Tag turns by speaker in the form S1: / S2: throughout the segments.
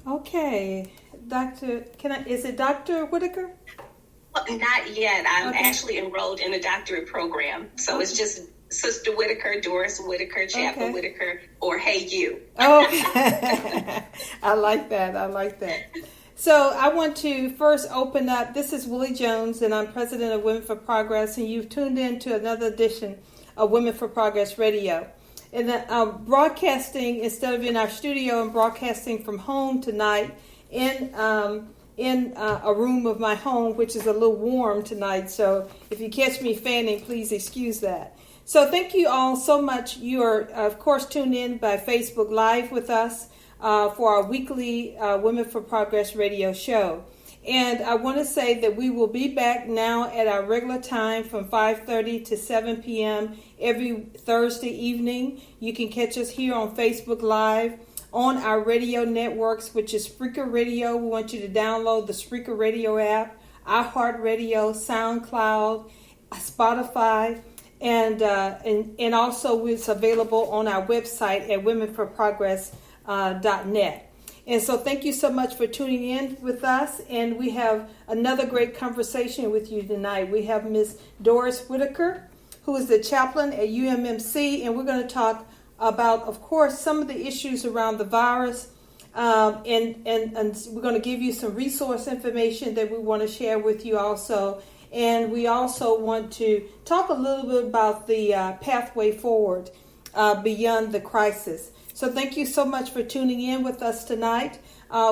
S1: Okay, is it Dr. Whitaker?
S2: Well, not yet. I'm actually enrolled in a doctorate program. So it's just Sister Whitaker, Doris Whitaker, Chaplain Whitaker, or Hey You.
S1: Okay. I like that. So I want to first open up. This is Willie Jones, and I'm president of Women for Progress, and you've tuned in to another edition of Women for Progress Radio. And broadcasting, instead of in our studio, I'm broadcasting from home tonight in a room of my home, which is a little warm tonight. So if you catch me fanning, please excuse that. So thank you all so much. You are, of course, tuned in by Facebook Live with us for our weekly Women for Progress radio show. And I want to say that we will be back now at our regular time from 5:30 to 7 p.m. every Thursday evening. You can catch us here on Facebook Live, on our radio networks, which is Spreaker Radio. We want you to download the Spreaker Radio app, iHeartRadio, SoundCloud, Spotify, and also it's available on our website at womenforprogress.net. And so thank you so much for tuning in with us. And we have another great conversation with you tonight. We have Miss Doris Whitaker, who is the chaplain at UMMC. And we're going to talk about, of course, some of the issues around the virus. And we're going to give you some resource information that we want to share with you also. And we also want to talk a little bit about the pathway forward beyond the crisis. So thank you so much for tuning in with us tonight.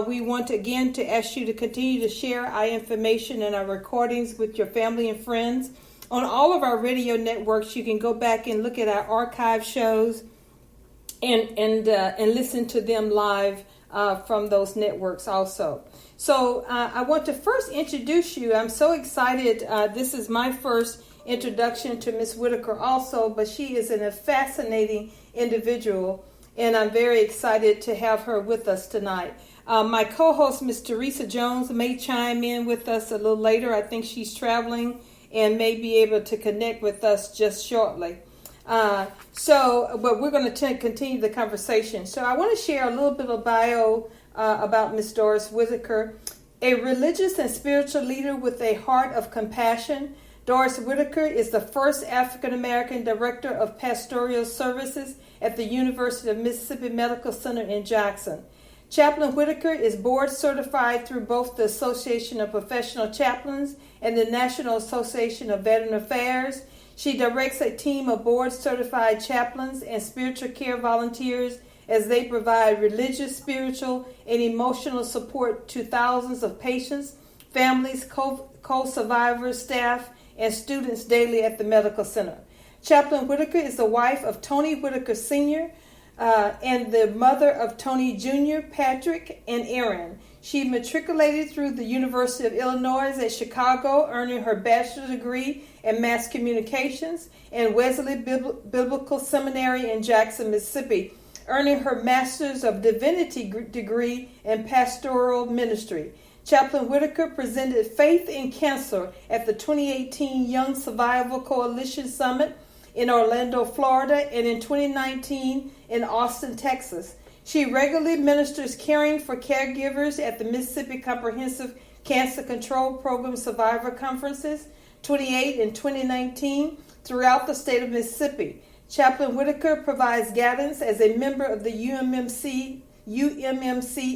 S1: We want again to ask you to continue to share our information and our recordings with your family and friends. On all of our radio networks, you can go back and look at our archive shows and listen to them live from those networks also. So I want to first introduce you. I'm so excited. This is my first introduction to Miss Whitaker also, but she is a fascinating individual. And I'm very excited to have her with us tonight. My co-host, Ms. Teresa Jones, may chime in with us a little later. I think she's traveling and may be able to connect with us just shortly. But we're going to continue the conversation. So I want to share a little bit of bio about Ms. Doris Whitaker. A religious and spiritual leader with a heart of compassion, Doris Whitaker is the first African-American director of pastoral services at the University of Mississippi Medical Center in Jackson. Chaplain Whitaker is board certified through both the Association of Professional Chaplains and the National Association of Veteran Affairs. She directs a team of board certified chaplains and spiritual care volunteers as they provide religious, spiritual, and emotional support to thousands of patients, families, co-survivors, staff, and students daily at the medical center. Chaplain Whitaker is the wife of Tony Whitaker Sr. And the mother of Tony Jr., Patrick, and Aaron. She matriculated through the University of Illinois at Chicago, earning her bachelor's degree in mass communications, and Wesley Biblical Seminary in Jackson, Mississippi, earning her master's of divinity degree in pastoral ministry. Chaplain Whitaker presented Faith in Cancer at the 2018 Young Survival Coalition Summit in Orlando, Florida, and in 2019 in Austin, Texas. She regularly ministers caring for caregivers at the Mississippi Comprehensive Cancer Control Program Survivor Conferences 28 and 2019 throughout the state of Mississippi. Chaplain Whitaker provides guidance as a member of the UMMC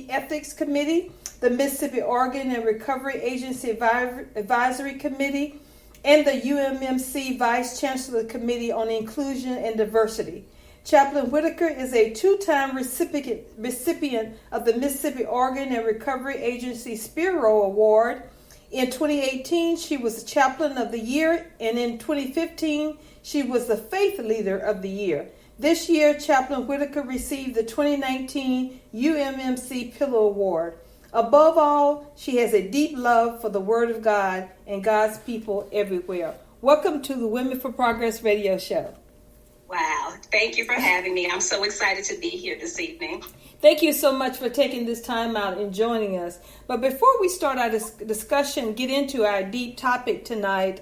S1: Ethics Committee, the Mississippi Organ and Recovery Agency Advisory Committee, and the UMMC Vice Chancellor Committee on Inclusion and Diversity. Chaplain Whitaker is a two-time recipient of the Mississippi Organ and Recovery Agency Spiro Award. In 2018, she was the Chaplain of the Year, and in 2015, she was the Faith Leader of the Year. This year, Chaplain Whitaker received the 2019 UMMC Pillow Award. Above all, she has a deep love for the Word of God and God's people everywhere. Welcome to the Women for Progress radio show.
S2: Wow. Thank you for having me. I'm so excited to be here this evening.
S1: Thank you so much for taking this time out and joining us. But before we start our discussion, get into our deep topic tonight,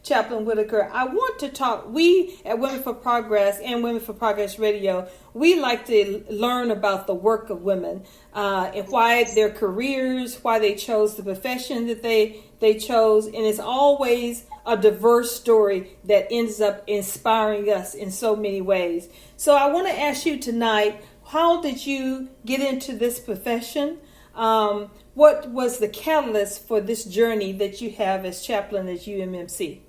S1: Chaplain Whitaker, I want to talk. We at Women for Progress and Women for Progress Radio, we like to learn about the work of women and why their careers, why they chose the profession that they chose. And it's always a diverse story that ends up inspiring us in so many ways. So I want to ask you tonight, how did you get into this profession? What was the catalyst for this journey that you have as chaplain at UMMC?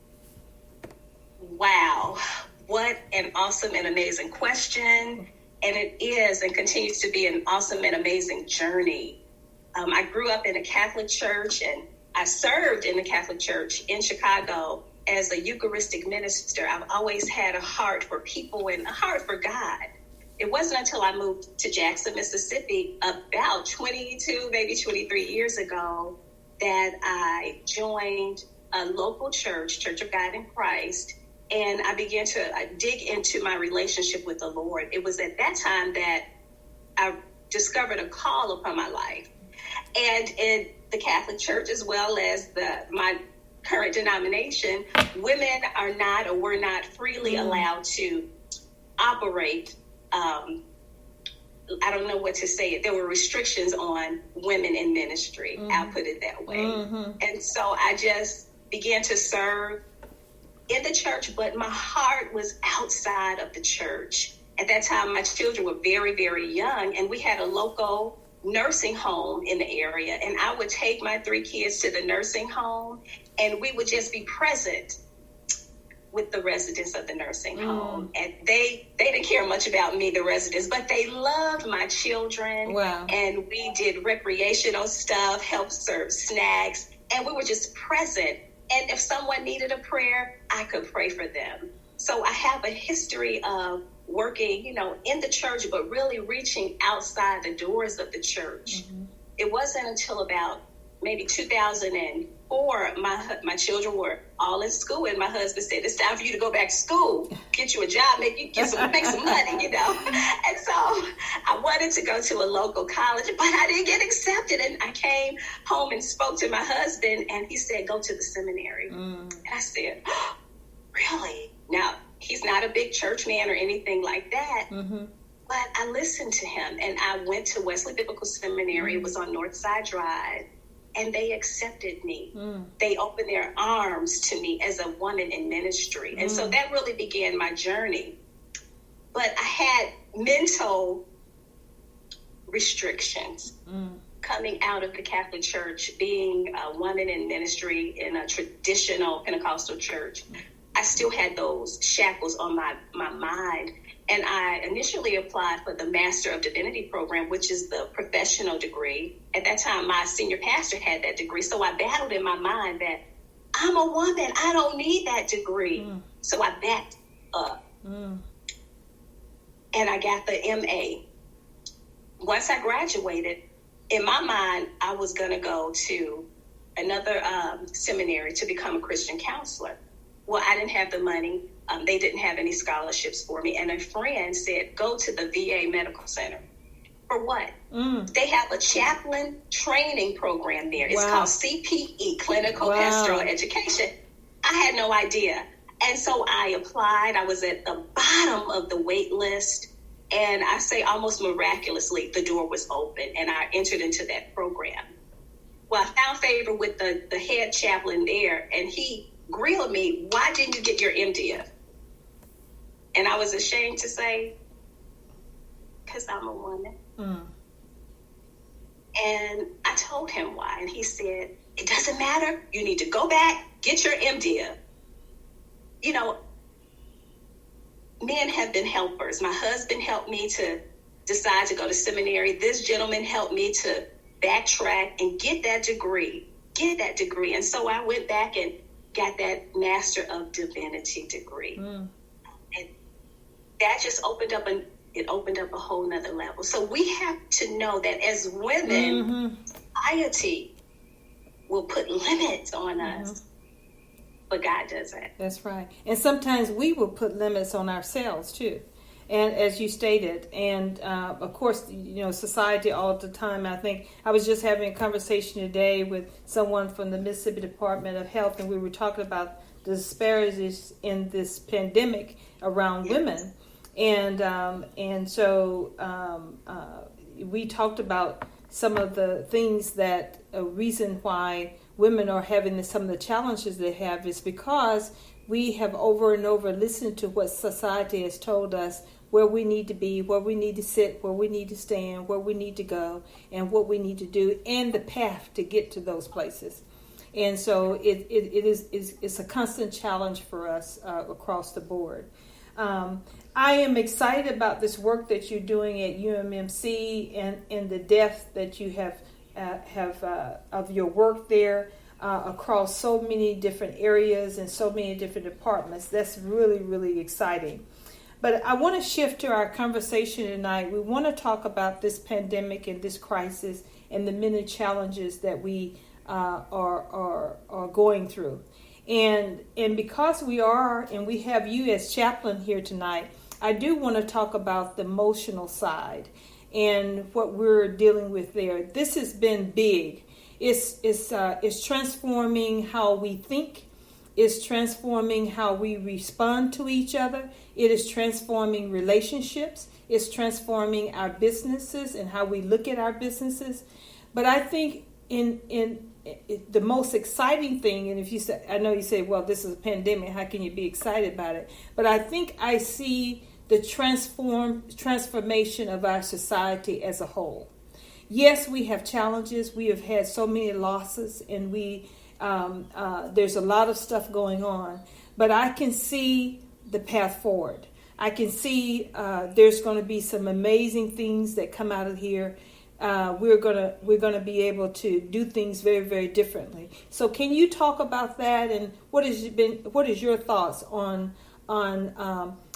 S2: Wow, what an awesome and amazing question. And it is and continues to be an awesome and amazing journey. I grew up in a Catholic church, and I served in the Catholic church in Chicago as a Eucharistic minister. I've always had a heart for people and a heart for God. It wasn't until I moved to Jackson, Mississippi, about 22, maybe 23 years ago, that I joined a local church, Church of God in Christ, and I began to dig into my relationship with the Lord. It was at that time that I discovered a call upon my life. And in the Catholic Church, as well as my current denomination, women are not or were not freely allowed to operate. I don't know what to say. There were restrictions on women in ministry. I'll put it that way. And so I just began to serve in the church, but my heart was outside of the church. At that time, my children were very, very young, and we had a local nursing home in the area. And I would take my 3 kids to the nursing home, and we would just be present with the residents of the nursing home. And they didn't care much about me, the residents, but they loved my children.
S1: Wow.
S2: And we did recreational stuff, helped serve snacks, and we were just present. And if someone needed a prayer, I could pray for them. So I have a history of working, in the church, but really reaching outside the doors of the church. It wasn't until about maybe 2004, my children were all in school, and my husband said, "It's time for you to go back to school, get you a job, make some money, And so I wanted to go to a local college, but I didn't get accepted. And I came home and spoke to my husband, and he said, "Go to the seminary." And I said, "Oh, really?" Now, he's not a big church man or anything like that. But I listened to him, and I went to Wesley Biblical Seminary. It was on Northside Drive. And they accepted me. They opened their arms to me as a woman in ministry. And so that really began my journey. But I had mental restrictions coming out of the Catholic Church, being a woman in ministry in a traditional Pentecostal church. I still had those shackles on my mind. And I initially applied for the Master of Divinity program, which is the professional degree. At that time, my senior pastor had that degree. So I battled in my mind that I'm a woman. I don't need that degree. So I backed up. And I got the MA. Once I graduated, in my mind, I was going to go to another seminary to become a Christian counselor. Well, I didn't have the money. They didn't have any scholarships for me. And a friend said, "Go to the VA Medical Center." For what? They have a chaplain training program there. It's called CPE, Clinical Pastoral Education. I had no idea. And so I applied. I was at the bottom of the wait list. And I say almost miraculously, the door was open and I entered into that program. Well, I found favor with the head chaplain there, and he grilled me, "Why didn't you get your MDiv?" And I was ashamed to say, "Because I'm a woman." And I told him why. And he said, "It doesn't matter. You need to go back, get your MDiv." Men have been helpers. My husband helped me to decide to go to seminary. This gentleman helped me to backtrack and get that degree. And so I went back and got that Master of Divinity degree. And that just opened up a whole nother level. So we have to know that as women, society will put limits on us, but God doesn't.
S1: That's right. And sometimes we will put limits on ourselves too. And as you stated, and of course, society all the time. I think I was just having a conversation today with someone from the Mississippi Department of Health, and we were talking about disparities in this pandemic around women. And so we talked about some of the things that a reason why women are having some of the challenges they have is because we have over and over listened to what society has told us where we need to be, where we need to sit, where we need to stand, where we need to go, and what we need to do, and the path to get to those places. And so it's a constant challenge for us across the board. I am excited about this work that you're doing at UMMC and the depth that you have of your work there across so many different areas and so many different departments. That's really, really exciting. But I want to shift to our conversation tonight. We want to talk about this pandemic and this crisis and the many challenges that we are going through. And because we have you as chaplain here tonight, I do want to talk about the emotional side and what we're dealing with there. This has been big. It's transforming how we think. It's transforming how we respond to each other. It is transforming relationships. It's transforming our businesses and how we look at our businesses. But I think in the most exciting thing, and if you say, I know you say, well, this is a pandemic, how can you be excited about it? But I think I see the transformation of our society as a whole. Yes, we have challenges. We have had so many losses, and there's a lot of stuff going on. But I can see the path forward. I can see there's going to be some amazing things that come out of here. We're gonna be able to do things very, very differently. So, can you talk about that, and what is your thoughts on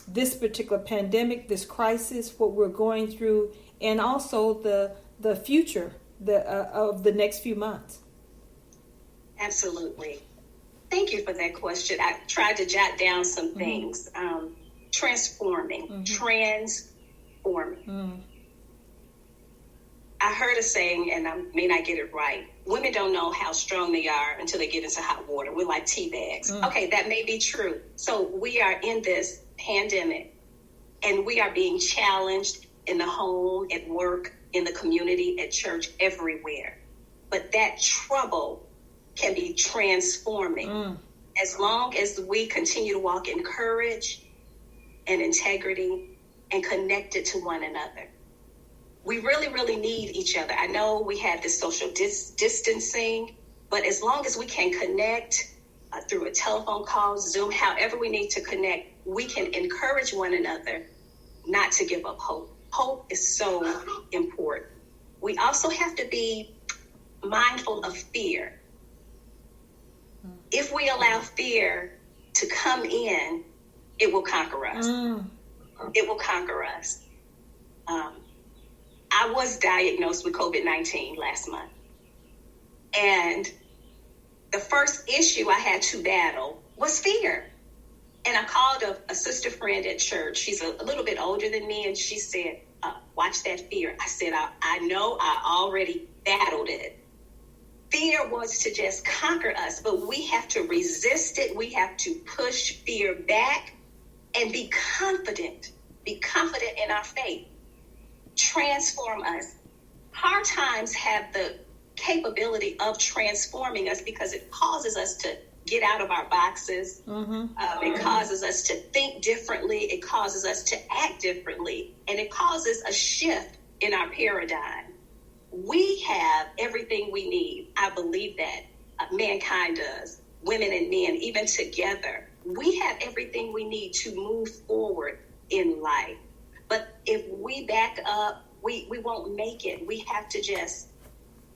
S1: this particular pandemic, this crisis, what we're going through, and also the future of the next few months?
S2: Absolutely. Thank you for that question. I tried to jot down some things. Transforming. I heard a saying, and I may not get it right. Women don't know how strong they are until they get into hot water. We're like tea bags. Okay, that may be true. So we are in this pandemic, and we are being challenged in the home, at work, in the community, at church, everywhere. But that trouble can be transforming as long as we continue to walk in courage and integrity and connected to one another. We really, really need each other. I know we have this social distancing, but as long as we can connect through a telephone call, Zoom, however we need to connect, we can encourage one another not to give up hope. Hope is so important. We also have to be mindful of fear. If we allow fear to come in, it will conquer us. It will conquer us. I was diagnosed with COVID-19 last month. And the first issue I had to battle was fear. And I called a sister friend at church. She's a little bit older than me. And she said, watch that fear. I said, I know I already battled it. Fear wants to just conquer us, but we have to resist it. We have to push fear back and be confident. Be confident in our faith. Transform us. Hard times have the capability of transforming us because it causes us to get out of our boxes. It causes us to think differently. It causes us to act differently. And it causes a shift in our paradigm. We have everything we need. I believe that mankind does. Women and men, even together. We have everything we need to move forward in life. But if we back up, we won't make it. We have to just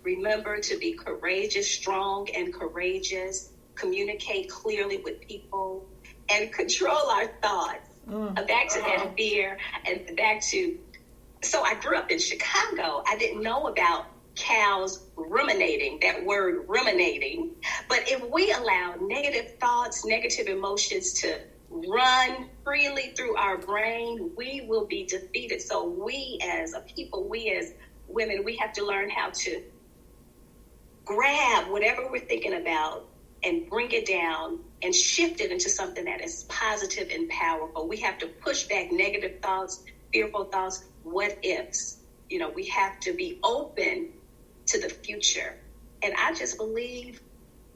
S2: remember to be courageous, strong and courageous, communicate clearly with people, and control our thoughts. Back to that fear and back to... So I grew up in Chicago. I didn't know about cows ruminating, that word ruminating. But if we allow negative thoughts, negative emotions to run freely through our brain, we will be defeated. So we as a people, we as women, we have to learn how to grab whatever we're thinking about and bring it down and shift it into something that is positive and powerful. We have to push back negative thoughts, fearful thoughts, what ifs. We have to be open to the future. And I just believe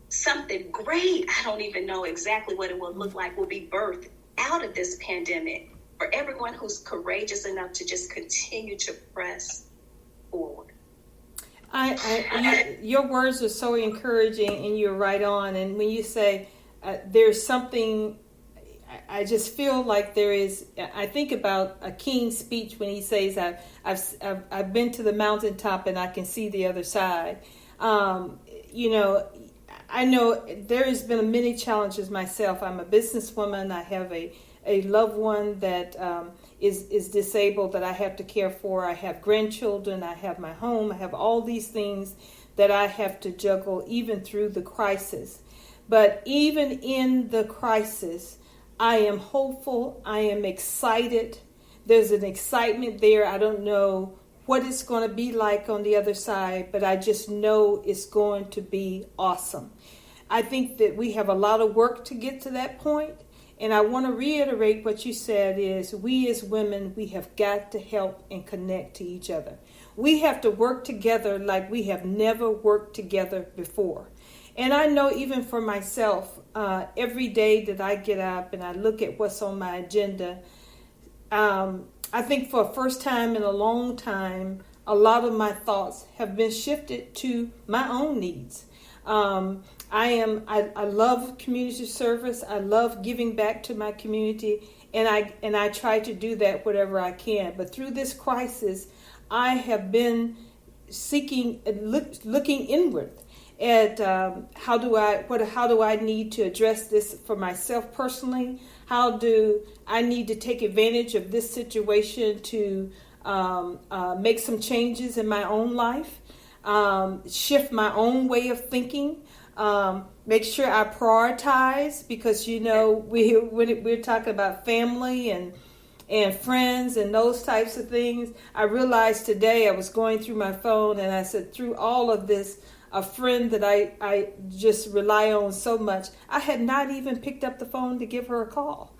S2: something great, I don't even know exactly what it will look like, will be birthed out of this pandemic for everyone who's courageous enough to just continue to press forward.
S1: Your words are so encouraging, and you're right on. And when you say there's something, I just feel like there is. I think about a king's speech when he says, "I've been to the mountaintop and I can see the other side." I know there has been many challenges myself. I'm a businesswoman. I have a loved one that is disabled that I have to care for. I have grandchildren. I have my home. I have all these things that I have to juggle even through the crisis. But even in the crisis, I am hopeful. I am excited. There's an excitement there. I don't know what it's going to be like on the other side, but I just know it's going to be awesome. I think that we have a lot of work to get to that point. And I want to reiterate what you said is we as women, we have got to help and connect to each other. We have to work together like we have never worked together before. And I know even for myself, every day that I get up and I look at what's on my agenda, I think for the first time in a long time, a lot of my thoughts have been shifted to my own needs. I love community service. I love giving back to my community, and I try to do that whatever I can. But through this crisis, I have been looking inward at how do I need to address this for myself personally? How do I need to take advantage of this situation to make some changes in my own life, shift my own way of thinking, make sure I prioritize, because we're talking about family and friends and those types of things. I realized today I was going through my phone and I said, through all of this, a friend that I just rely on so much, I had not even picked up the phone to give her a call.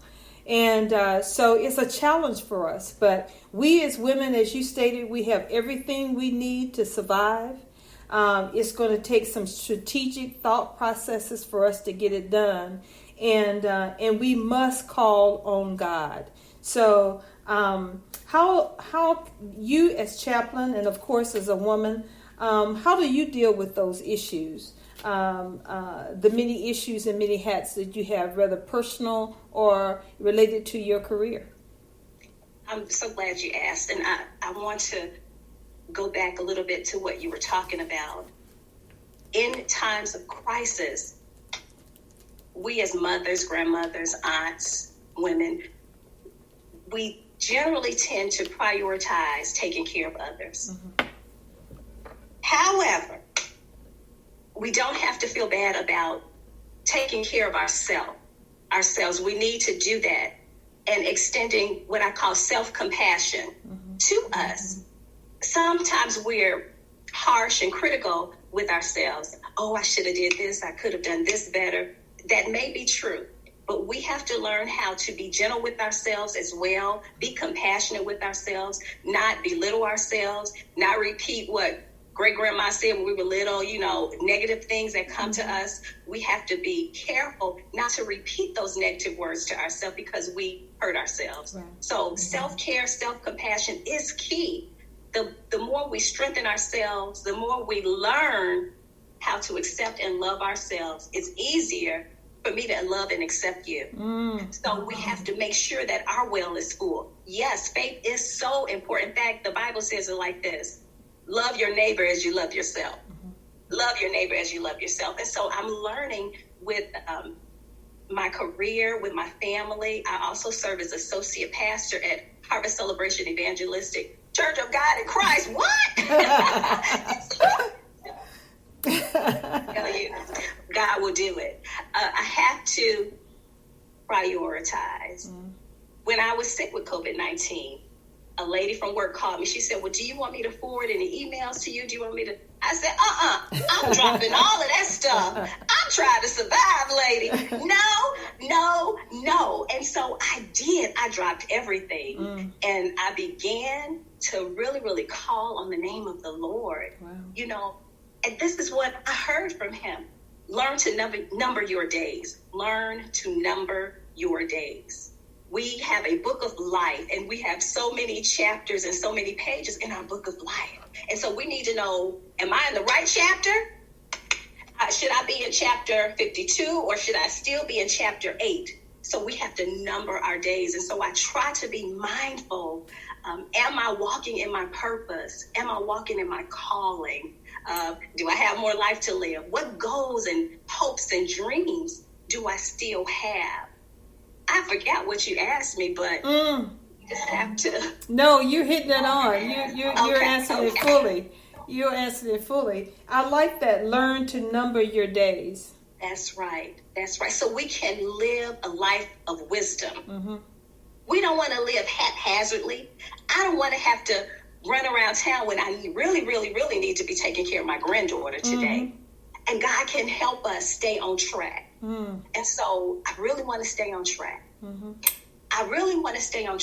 S1: And so it's a challenge for us. But we as women, as you stated, we have everything we need to survive. It's going to take some strategic thought processes for us to get it done. And we must call on God. So how you as chaplain, and of course as a woman, how do you deal with those issues? The many issues and many hats that you have, whether personal or related to your career?
S2: I'm so glad you asked. And I want to go back a little bit to what you were talking about. In times of crisis, we as mothers, grandmothers, aunts, women, we generally tend to prioritize taking care of others. Mm-hmm. However, we don't have to feel bad about taking care of ourselves. We need to do that and extending what I call self-compassion to us. Sometimes we're harsh and critical with ourselves. Oh, I should have did this. I could have done this better. That may be true, but we have to learn how to be gentle with ourselves as well, be compassionate with ourselves, not belittle ourselves, not repeat what great-grandma said when we were little, negative things that come to us. We have to be careful not to repeat those negative words to ourselves because we hurt ourselves. Right. So self-care, self-compassion is key. The more we strengthen ourselves, the more we learn how to accept and love ourselves, it's easier for me to love and accept you. So we have to make sure that our well is full. Yes, faith is so important. In fact, the Bible says it like this: love your neighbor as you love yourself. Love your neighbor as you love yourself. And so I'm learning with my career, with my family. I also serve as associate pastor at Harvest Celebration Evangelistic Church of God in Christ. What? Tell you, God will do it. I have to prioritize. When I was sick with COVID-19, a lady from work called me. She said, well, do you want me to forward any emails to you? Do you want me to? I said, I'm dropping all of that stuff. I'm trying to survive, lady. No. And so I did. I dropped everything. And I began to really, really call on the name of the Lord. Wow. And this is what I heard from him. Learn to number your days. Learn to number your days. We have a book of life, and we have so many chapters and so many pages in our book of life. And so we need to know, am I in the right chapter? Should I be in chapter 52, or should I still be in chapter 8? So we have to number our days. And so I try to be mindful. Am I walking in my purpose? Am I walking in my calling? Do I have more life to live? What goals and hopes and dreams do I still have? I forgot what you asked me, but you just have to. No,
S1: you're hitting it on. You're answering it fully. You're answering it fully. I like that. Learn to number your days.
S2: That's right. So we can live a life of wisdom. We don't want to live haphazardly. I don't want to have to run around town when I really, really, really need to be taking care of my granddaughter today. And God can help us stay on track. And so I really want to stay on track. I really want to stay on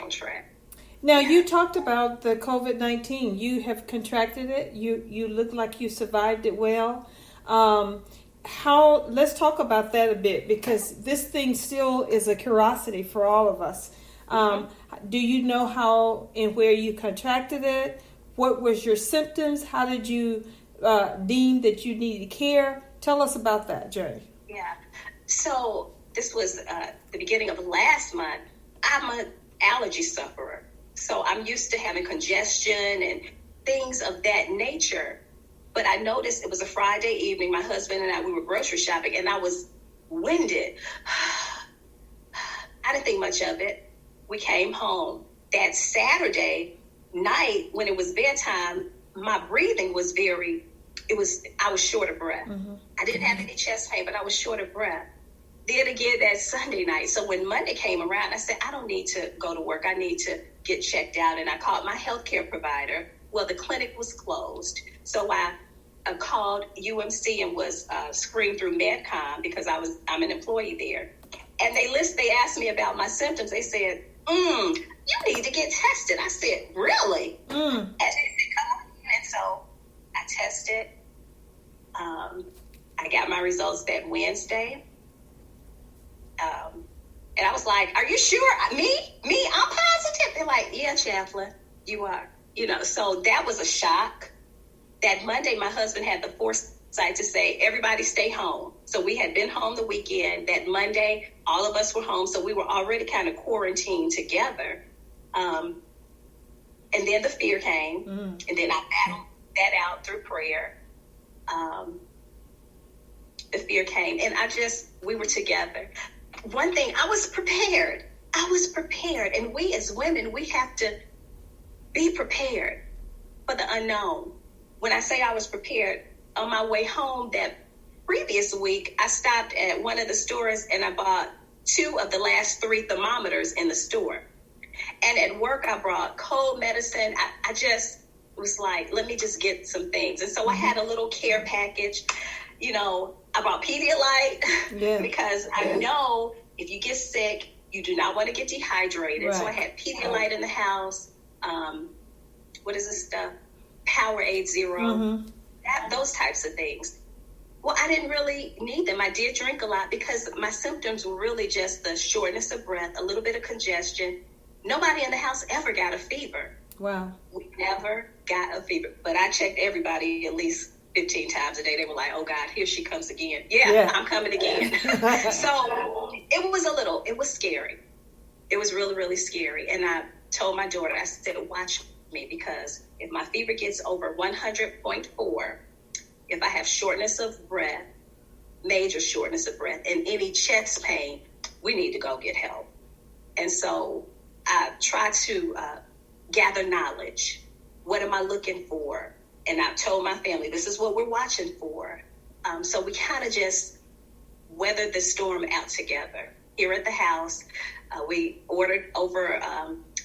S2: track. Now,
S1: you talked about the COVID-19. You have contracted it. You look like you survived it well. Let's talk about that a bit, because this thing still is a curiosity for all of us. Do you know how and where you contracted it? What was your symptoms? How did you deem that you needed care? Tell us about that, Jay.
S2: Yeah. So this was the beginning of last month. I'm an allergy sufferer. So I'm used to having congestion and things of that nature. But I noticed it was a Friday evening. My husband and I, we were grocery shopping, and I was winded. I didn't think much of it. We came home. That Saturday night, when it was bedtime, my breathing was I was short of breath. I didn't have any chest pain, but I was short of breath. Then again that Sunday night. So when Monday came around, I said, I don't need to go to work. I need to get checked out. And I called my healthcare provider. Well, the clinic was closed. So I called UMC and was screened through MedCom, because I'm an employee there. And they asked me about my symptoms. They said, you need to get tested. I said, really? And they said, come on in. And so I tested. I got my results that Wednesday. And I was like, are you sure? Me, I'm positive. They're like, yeah, chaplain, you are. So that was a shock. That Monday, my husband had the foresight to say, everybody stay home. So we had been home the weekend. That Monday, all of us were home. So we were already kind of quarantined together. And then the fear came. And then I battled that out through prayer. The fear came. And we were together. One thing, I was prepared. And we as women, we have to be prepared for the unknown. When I say I was prepared, on my way home that previous week, I stopped at one of the stores and I bought 2 of the last 3 thermometers in the store. And at work, I brought cold medicine. I just was like, let me just get some things. And so I had a little care package. I brought Pedialyte because I know if you get sick, you do not want to get dehydrated. Right. So I had Pedialyte in the house. What is this stuff? Powerade Zero. Those types of things. Well, I didn't really need them. I did drink a lot because my symptoms were really just the shortness of breath, a little bit of congestion. Nobody in the house ever got a fever.
S1: Wow.
S2: We never got a fever. But I checked everybody at least 15 times a day. They were like, oh God, here she comes again. Yeah. I'm coming again. So it was scary. It was really, really scary. And I told my daughter, I said, watch me, because if my fever gets over 100.4, if I have shortness of breath, major shortness of breath, and any chest pain, we need to go get help. And so I try to gather knowledge. What am I looking for? And I've told my family, this is what we're watching for. So we kind of just weathered the storm out together. here at the house. We ordered over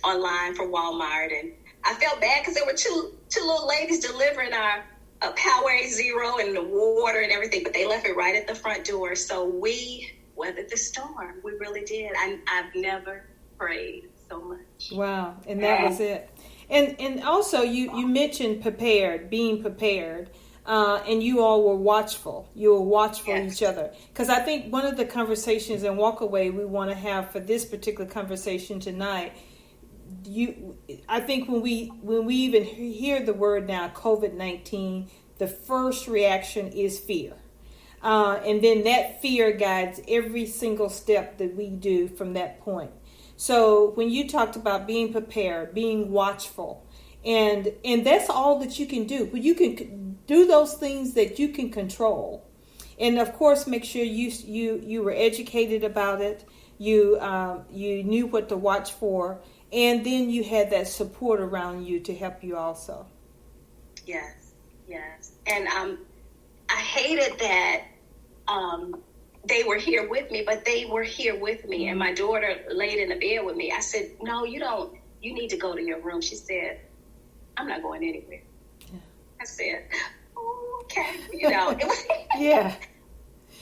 S2: online for Walmart, and I felt bad because there were two little ladies delivering our Powerade Zero and the water and everything, but they left it right at the front door. So we weathered the storm. We really did. I've never prayed so much.
S1: Wow, and that was it. And also you mentioned being prepared, and you all were watchful. You were watchful of each other. Because I think one of the conversations and walkaway we want to have for this particular conversation tonight, I think when we even hear the word now, COVID-19, the first reaction is fear. And then that fear guides every single step that we do from that point. So when you talked about being prepared, being watchful, and that's all that you can do. But you can do those things that you can control, and of course, make sure you were educated about it. You knew what to watch for, and then you had that support around you to help you also.
S2: Yes, and I hated that. They were here with me, but they were here with me. And my daughter laid in the bed with me. I said, no, you don't. You need to go to your room. She said, I'm not going anywhere. Yeah. I said, oh, okay.
S1: Yeah.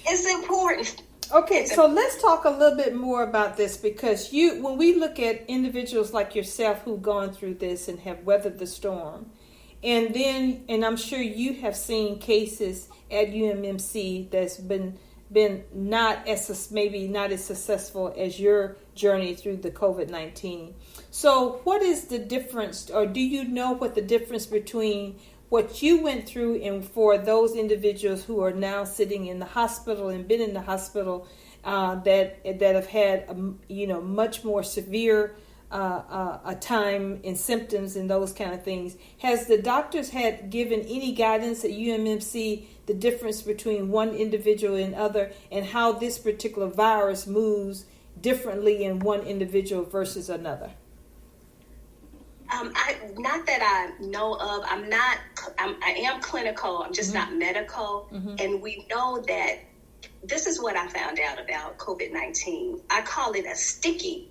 S2: It's important.
S1: Okay, so let's talk a little bit more about this, because when we look at individuals like yourself who've gone through this and have weathered the storm, and I'm sure you have seen cases at UMMC that's been not as successful as your journey through the COVID-19. So what is the difference, or do you know what the difference between what you went through and for those individuals who are now sitting in the hospital and been in the hospital that have had much more severe a time and symptoms and those kind of things? Has the doctors had given any guidance at UMMC the difference between one individual and other, and how this particular virus moves differently in one individual versus another?
S2: Not that I know of. I am clinical. I'm just not medical. Mm-hmm. And we know that this is what I found out about COVID-19. I call it a sticky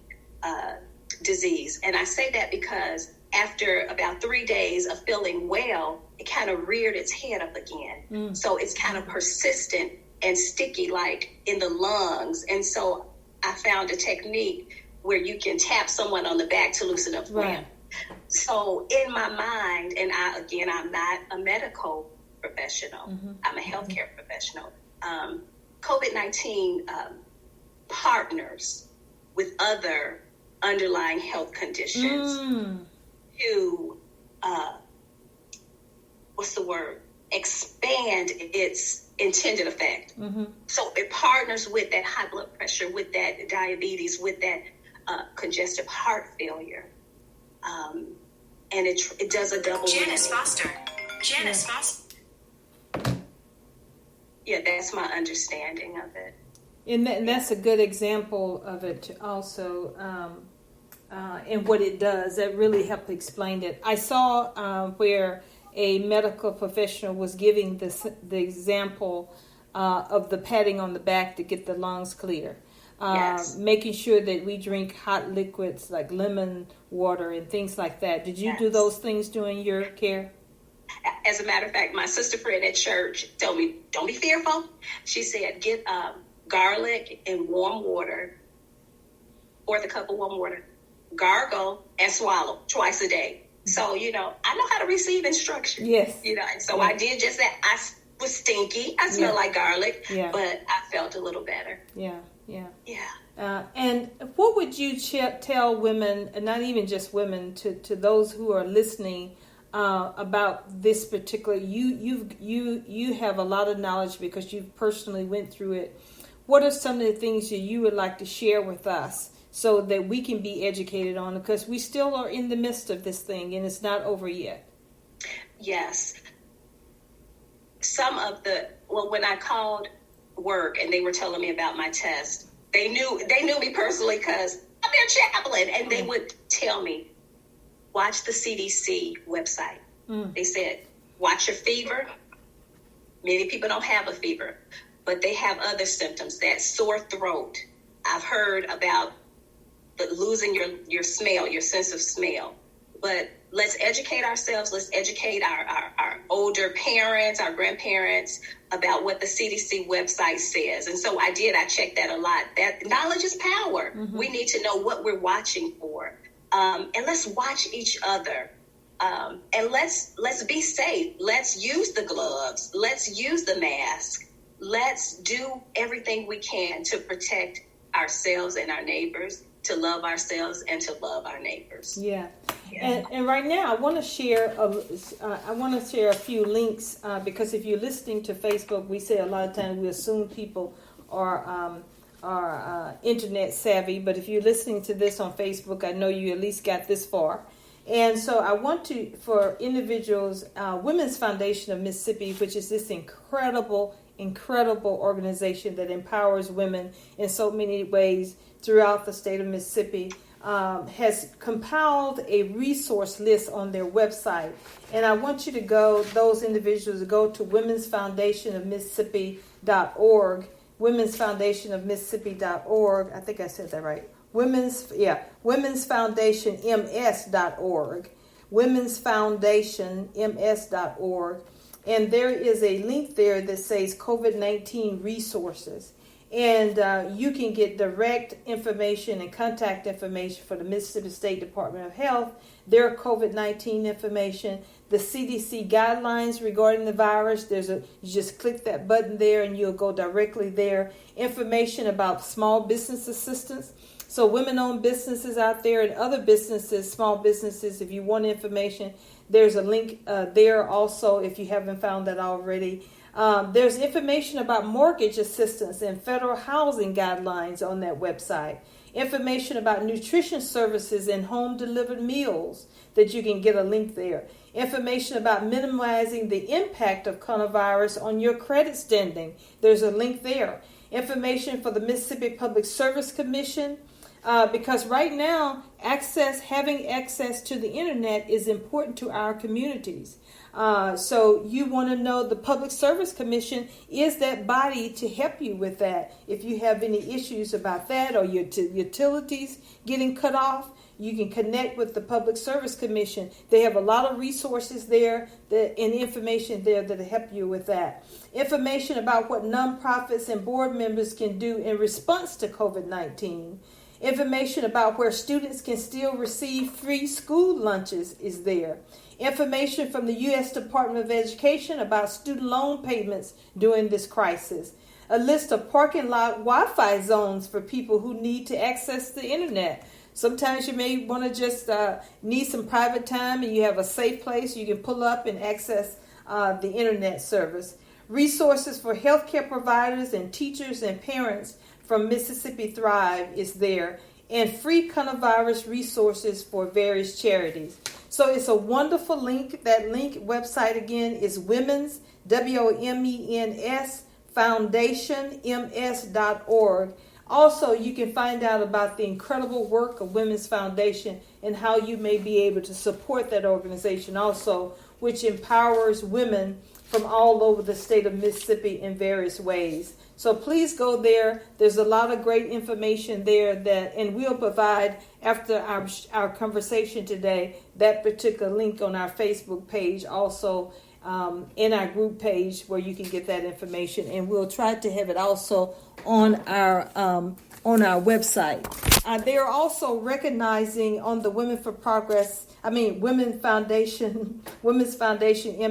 S2: disease. And I say that because after about 3 days of feeling well, it kind of reared its head up again. So it's kind of persistent and sticky, like in the lungs. And so I found a technique where you can tap someone on the back to loosen up phlegm. So in my mind, and I'm not a medical professional, I'm a healthcare professional. COVID-19 partners with other underlying health conditions to, expand its intended effect. So it partners with that high blood pressure, with that diabetes, with that congestive heart failure. And it does a double.
S3: Janice Foster.
S2: Yeah, that's my understanding of it.
S1: And that's a good example of it also, and what it does. That really helped explain it. I saw where a medical professional was giving the example of the patting on the back to get the lungs clear. Making sure that we drink hot liquids like lemon water and things like that. Did you do those things during your care?
S2: As a matter of fact, my sister friend at church told me, don't be fearful. She said, get garlic and warm water, or the cup of warm water, gargle and swallow twice a day. So, I know how to receive instruction.
S1: Yes.
S2: And so I did just that. I was stinky. I smelled like garlic, but I felt a little better.
S1: Yeah. And what would you tell women, and not even just women, to those who are listening about this particular? You have a lot of knowledge because you personally went through it. What are some of the things that you would like to share with us so that we can be educated on it? Because we still are in the midst of this thing and it's not over yet.
S2: Yes. When I called work and they were telling me about my test, they knew me personally because I'm their chaplain, and they would tell me, watch the CDC website. They said, watch your fever. Many people don't have a fever, but they have other symptoms, that sore throat, I've heard about losing your smell, your sense of smell. But let's educate ourselves. Let's educate our older parents, our grandparents about what the CDC website says. And so I checked that a lot. That knowledge is power. Mm-hmm. We need to know what we're watching for. And let's watch each other. And let's be safe. Let's use the gloves. Let's use the mask. Let's do everything we can to protect ourselves and our neighbors, to love ourselves and to love our neighbors.
S1: Yeah. And right now I want to share a few links because if you're listening to Facebook, we say a lot of times we assume people are internet savvy, but if you're listening to this on Facebook, I know you at least got this far. And so I want to, for individuals, Women's Foundation of Mississippi, which is this incredible organization that empowers women in so many ways throughout the state of Mississippi, has compiled a resource list on their website. And I want you to those individuals to go to womensfoundationofmississippi.org, womensfoundationofmississippi.org. I think I said that right. womensfoundationms.org, womensfoundationms.org. And there is a link there that says COVID-19 resources. And you can get direct information and contact information for the Mississippi State Department of Health, their COVID-19 information, the CDC guidelines regarding the virus. You just click that button there and you'll go directly there. Information about small business assistance. So women-owned businesses out there and other businesses, small businesses, if you want information, there's a link there also if you haven't found that already. There's information about mortgage assistance and federal housing guidelines on that website. Information about nutrition services and home-delivered meals that you can get a link there. Information about minimizing the impact of coronavirus on your credit standing. There's a link there. Information for the Mississippi Public Service Commission. Because right now, having access to the internet is important to our communities. So you want to know the Public Service Commission is that body to help you with that. If you have any issues about that or your utilities getting cut off, you can connect with the Public Service Commission. They have a lot of resources there and information there that help you with that. Information about what nonprofits and board members can do in response to COVID-19. Information about where students can still receive free school lunches is there. Information from the U.S. Department of Education about student loan payments during this crisis. A list of parking lot Wi-Fi zones for people who need to access the internet. Sometimes you may want to just need some private time and you have a safe place you can pull up and access the internet service. Resources for healthcare providers and teachers and parents from Mississippi Thrive is there, and free coronavirus resources for various charities. So it's a wonderful link. That link website again is Women's, WOMENS, FoundationMS.org. Also, you can find out about the incredible work of Women's Foundation and how you may be able to support that organization also, which empowers women from all over the state of Mississippi in various ways. So please go there. There's a lot of great information there and we'll provide after our conversation today, that particular link on our Facebook page, also in our group page where you can get that information. And we'll try to have it also on our website. They're also recognizing on the Women's Foundation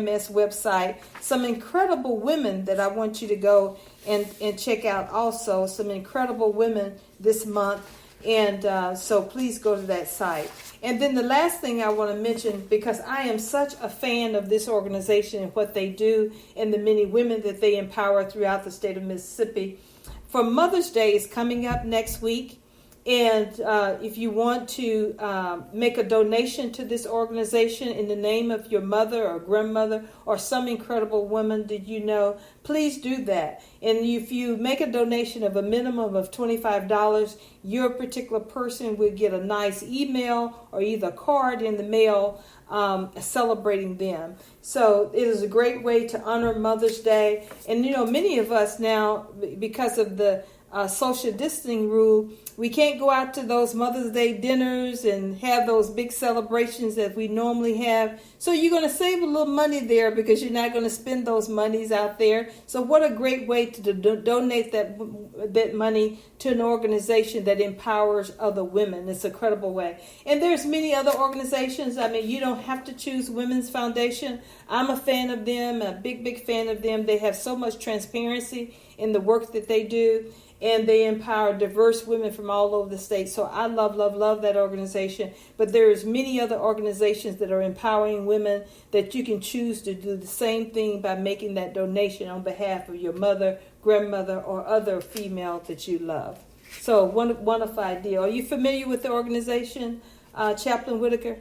S1: MS website, some incredible women that I want you to go and check out also, some incredible women this month. And so please go to that site. And then the last thing I want to mention, because I am such a fan of this organization and what they do and the many women that they empower throughout the state of Mississippi. For Mother's Day is coming up next week. And if you want to make a donation to this organization in the name of your mother or grandmother or some incredible woman that you know, please do that. And if you make a donation of a minimum of $25, your particular person will get a nice email or either a card in the mail celebrating them. So it is a great way to honor Mother's Day. And, many of us now, because of the social distancing rule, we can't go out to those Mother's Day dinners and have those big celebrations that we normally have. So you're going to save a little money there because you're not going to spend those monies out there. So what a great way to donate that money to an organization that empowers other women. It's a credible way. And there's many other organizations. I mean, you don't have to choose Women's Foundation. I'm a fan of them, a big fan of them. They have so much transparency in the work that they do. And they empower diverse women from all over the state. So I love that organization. But there's many other organizations that are empowering women that you can choose to do the same thing by making that donation on behalf of your mother, grandmother, or other female that you love. So wonderful idea. Are you familiar with the organization, Chaplain Whitaker?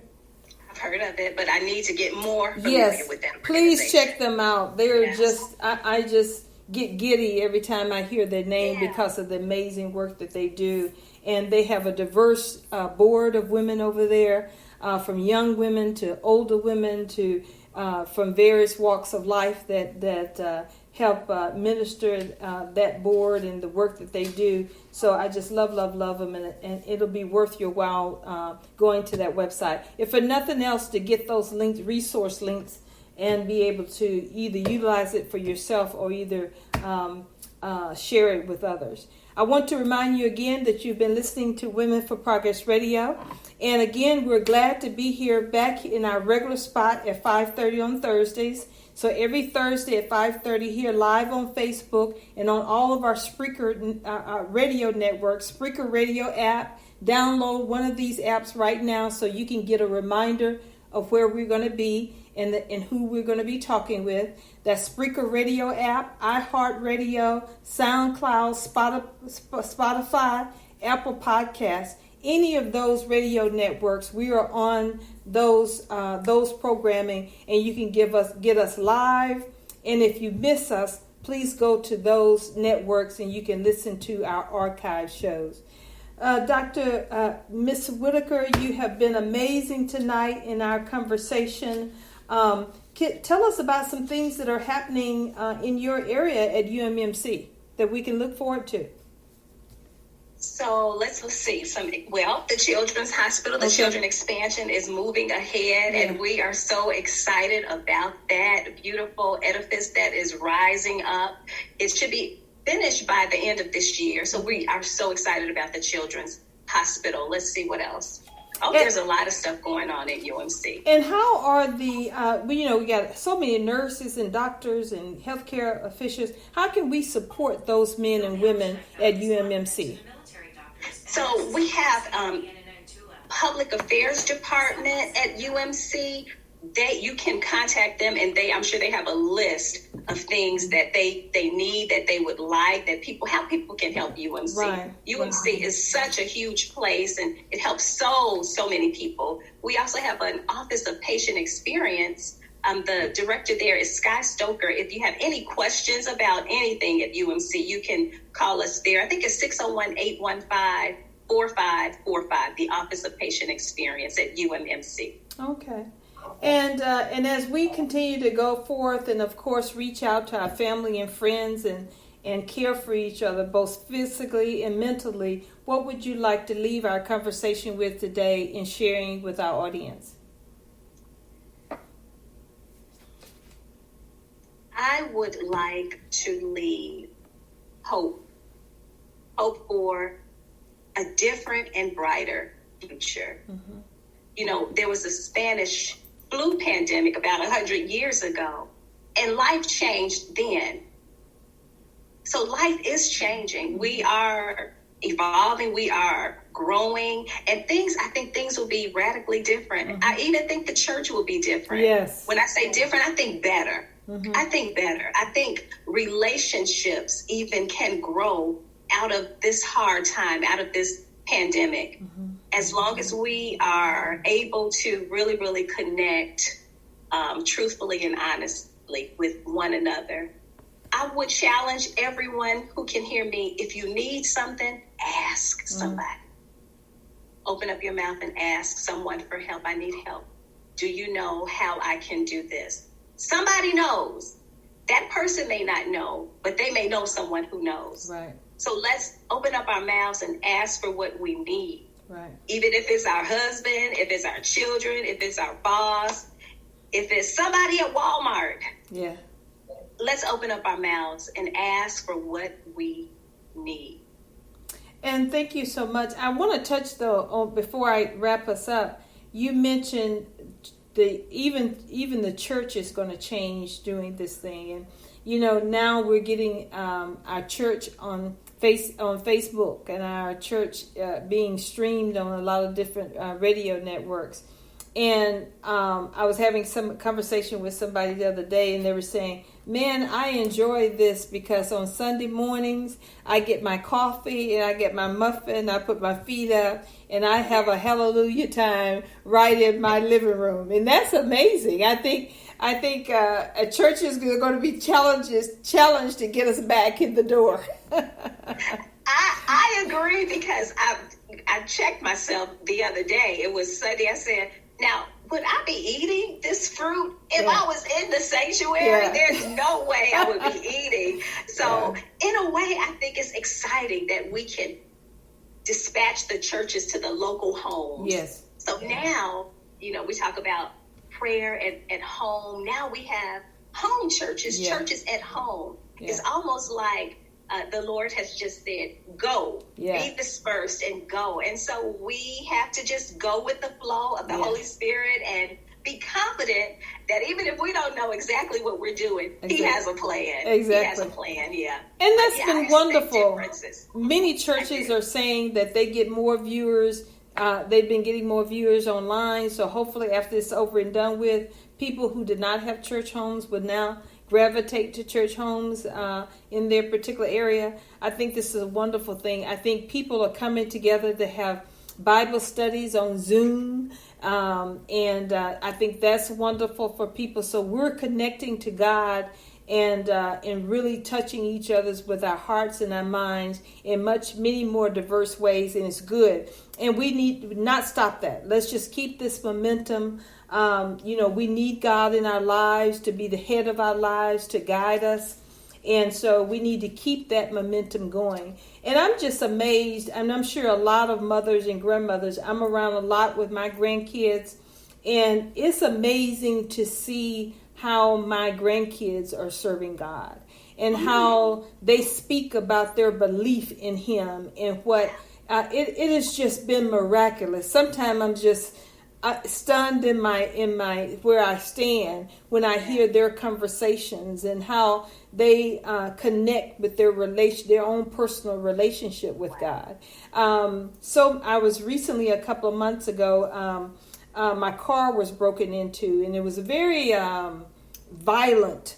S2: I've heard of it, but I need to get more familiar with that organization.
S1: Please check them out. They're I just get giddy every time I hear their name because of the amazing work that they do. And they have a diverse board of women over there, from young women to older women to from various walks of life that help minister that board and the work that they do. So I just love them, and it'll be worth your while going to that website. If for nothing else, to get those links, resource links, and be able to either utilize it for yourself or either share it with others. I want to remind you again that you've been listening to Women for Progress Radio. And again, we're glad to be here back in our regular spot at 5:30 on Thursdays. So every Thursday at 5:30 here live on Facebook and on all of our Spreaker radio networks, Spreaker Radio app. Download one of these apps right now so you can get a reminder of where we're going to be and who we're going to be talking with. That's Spreaker Radio app, iHeartRadio, SoundCloud, Spotify, Apple Podcasts. Any of those radio networks, we are on those programming, and you can get us live. And if you miss us, please go to those networks and you can listen to our archive shows. Dr. Miss Whitaker, you have been amazing tonight in our conversation. Tell us about some things that are happening in your area at UMMC that we can look forward to.
S2: So let's see. The Children's Hospital, the Children Expansion is moving ahead, and we are so excited about that beautiful edifice that is rising up. It should be finished by the end of this year. So we are so excited about the Children's Hospital. Let's see what else. There's a lot of stuff going on at UMC.
S1: And how are we got so many nurses and doctors and healthcare officials. How can we support those men and women at UMMC?
S2: So we have Public Affairs Department at UMC. You can contact them, and I'm sure they have a list of things that they need, that they would like, how people can help UMC. Right. UMC is such a huge place, and it helps so many people. We also have an Office of Patient Experience. The director there is Sky Stoker. If you have any questions about anything at UMC, you can call us there. I think it's 601-815-4545, the Office of Patient Experience at UMMC.
S1: Okay. And as we continue to go forth and, of course, reach out to our family and friends and care for each other, both physically and mentally, what would you like to leave our conversation with today in sharing with our audience?
S2: I would like to leave hope for a different and brighter future. Mm-hmm. You know, there was a Spanish flu pandemic about 100 years ago, and life changed then. So life is changing. We are evolving. We are growing, and I think things will be radically different. Mm-hmm. I even think the church will be different. Yes. When I say different, I think better. Mm-hmm. I think better. I think relationships even can grow out of this hard time, out of this pandemic. Mm-hmm. As long as we are able to really, really connect truthfully and honestly with one another. I would challenge everyone who can hear me, if you need something, ask somebody. Open up your mouth and ask someone for help. I need help. Do you know how I can do this? Somebody knows. That person may not know, but they may know someone who knows. Right. So let's open up our mouths and ask for what we need.
S1: Right.
S2: Even if it's our husband, if it's our children, if it's our boss, if it's somebody at Walmart.
S1: Yeah.
S2: Let's open up our mouths and ask for what we need.
S1: And thank you so much. I want to touch though before I wrap us up. You mentioned even the church is going to change doing this thing, and now we're getting our church on Facebook, and our church being streamed on a lot of different radio networks. And I was having some conversation with somebody the other day, and they were saying, man, I enjoy this because on Sunday mornings, I get my coffee and I get my muffin, I put my feet up, and I have a hallelujah time right in my living room. And that's amazing. I think a church is going to be challenged to get us back in the door.
S2: I agree, because I checked myself the other day. It was Sunday. I said, now, would I be eating this fruit if I was in the sanctuary?
S1: Yeah.
S2: There's no way I would be eating. So in a way, I think it's exciting that we can dispatch the churches to the local homes.
S1: Yes.
S2: So now, we talk about prayer at home. Now we have home churches, churches at home. Yeah. It's almost like the Lord has just said, go, be dispersed and go. And so we have to just go with the flow of the Holy Spirit and be confident that even if we don't know exactly what we're doing, He has a plan.
S1: Exactly.
S2: He has a plan,
S1: And that's been wonderful. Many churches are saying that they get more viewers. They've been getting more viewers online. So hopefully after it's over and done with, people who did not have church homes would now gravitate to church homes in their particular area. I think this is a wonderful thing. I think people are coming together to have Bible studies on Zoom, and I think that's wonderful for people. So we're connecting to God and really touching each other's with our hearts and our minds in many more diverse ways, and it's good. And we need to not stop that. Let's just keep this momentum. We need God in our lives to be the head of our lives, to guide us. And so we need to keep that momentum going. And I'm just amazed, and I'm sure a lot of mothers and grandmothers, I'm around a lot with my grandkids, and it's amazing to see how my grandkids are serving God and how they speak about their belief in Him and what it has just been miraculous. Sometimes I'm just stunned in my where I stand when I hear their conversations and how they connect with their own personal relationship with God. So I was recently, a couple of months ago, my car was broken into, and it was a very violent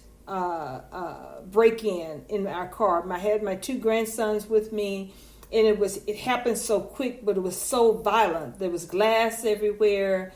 S1: break-in in our car. I had my two grandsons with me. And it happened so quick, but it was so violent. There was glass everywhere,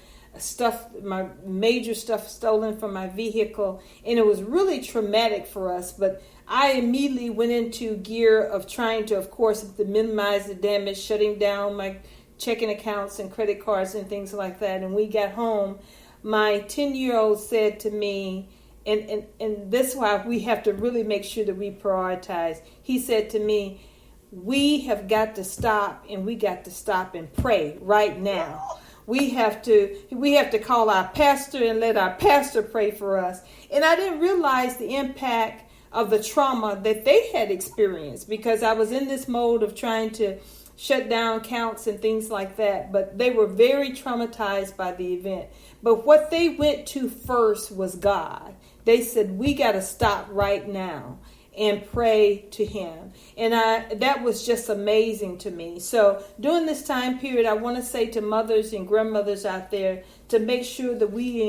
S1: my major stuff stolen from my vehicle. And it was really traumatic for us. But I immediately went into gear of trying to, of course, to minimize the damage, shutting down my checking accounts and credit cards and things like that. And we got home. My 10-year-old said to me, and this is why we have to really make sure that we prioritize. He said to me, we have got to stop, and we got to stop and pray right now. We have to call our pastor and let our pastor pray for us. And I didn't realize the impact of the trauma that they had experienced, because I was in this mode of trying to shut down accounts and things like that. But they were very traumatized by the event. But what they went to first was God. They said, we got to stop right now and pray to Him. And that was just amazing to me. So during this time period, I want to say to mothers and grandmothers out there to make sure that we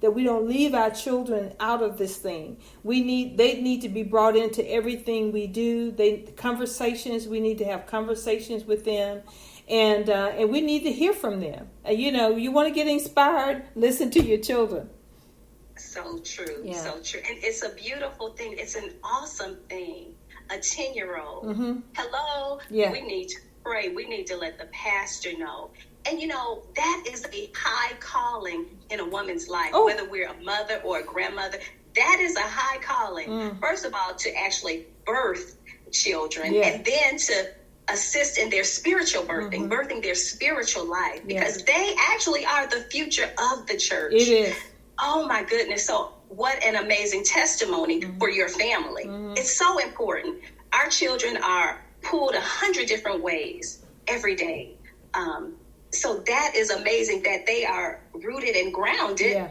S1: don't leave our children out of this thing. They need to be brought into everything we do. We need to have conversations with them. And we need to hear from them. You want to get inspired, listen to your children.
S2: So true, so true. And it's a beautiful thing. It's an awesome thing. A 10-year-old. Mm-hmm. Hello? Yeah. We need to pray. We need to let the pastor know. And, that is a high calling in a woman's life, whether we're a mother or a grandmother. That is a high calling. First of all, to actually birth children,
S1: Yeah.
S2: and then to assist in their spiritual birthing, birthing their spiritual life, because they actually are the future of the church.
S1: It is.
S2: Oh my goodness. So what an amazing testimony for your family. It's so important. Our children are pulled 100 different ways every day. So that is amazing that they are rooted and grounded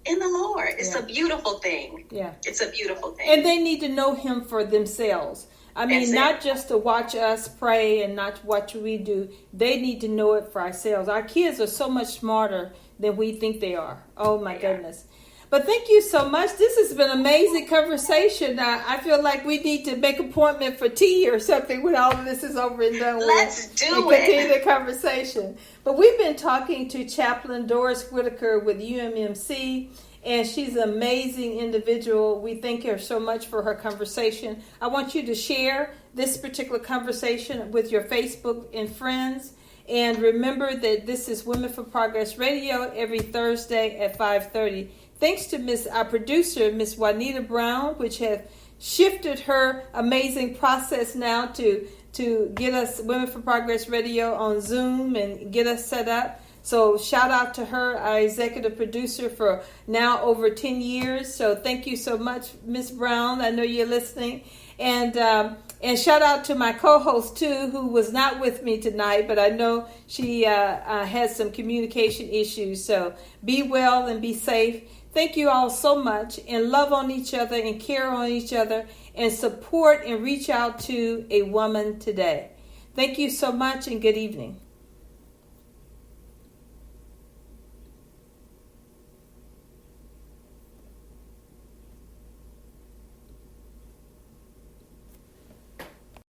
S2: in the Lord. It's a beautiful thing.
S1: Yeah.
S2: It's a beautiful thing.
S1: And they need to know him for themselves. I mean, not just to watch us pray and not watch what we do. They need to know it for ourselves. Our kids are so much smarter than we think they are. Oh, my goodness. But thank you so much. This has been an amazing conversation. I feel like we need to make an appointment for tea or something when all of this is over and done with.
S2: Let's do
S1: it. Continue the conversation. But we've been talking to Chaplain Doris Whitaker with UMMC, and she's an amazing individual. We thank her so much for her conversation. I want you to share this particular conversation with your Facebook and friends. And remember that this is Women for Progress Radio every Thursday at 5:30. Thanks to our producer, Miss Juanita Brown, which has shifted her amazing process now to get us Women for Progress Radio on Zoom and get us set up. So shout out to her, our executive producer, for now over 10 years. So thank you so much, Miss Brown. I know you're listening. And shout out to my co-host, too, who was not with me tonight, but I know she has some communication issues. So be well and be safe. Thank you all so much, and love on each other and care on each other and support and reach out to a woman today. Thank you so much and good evening.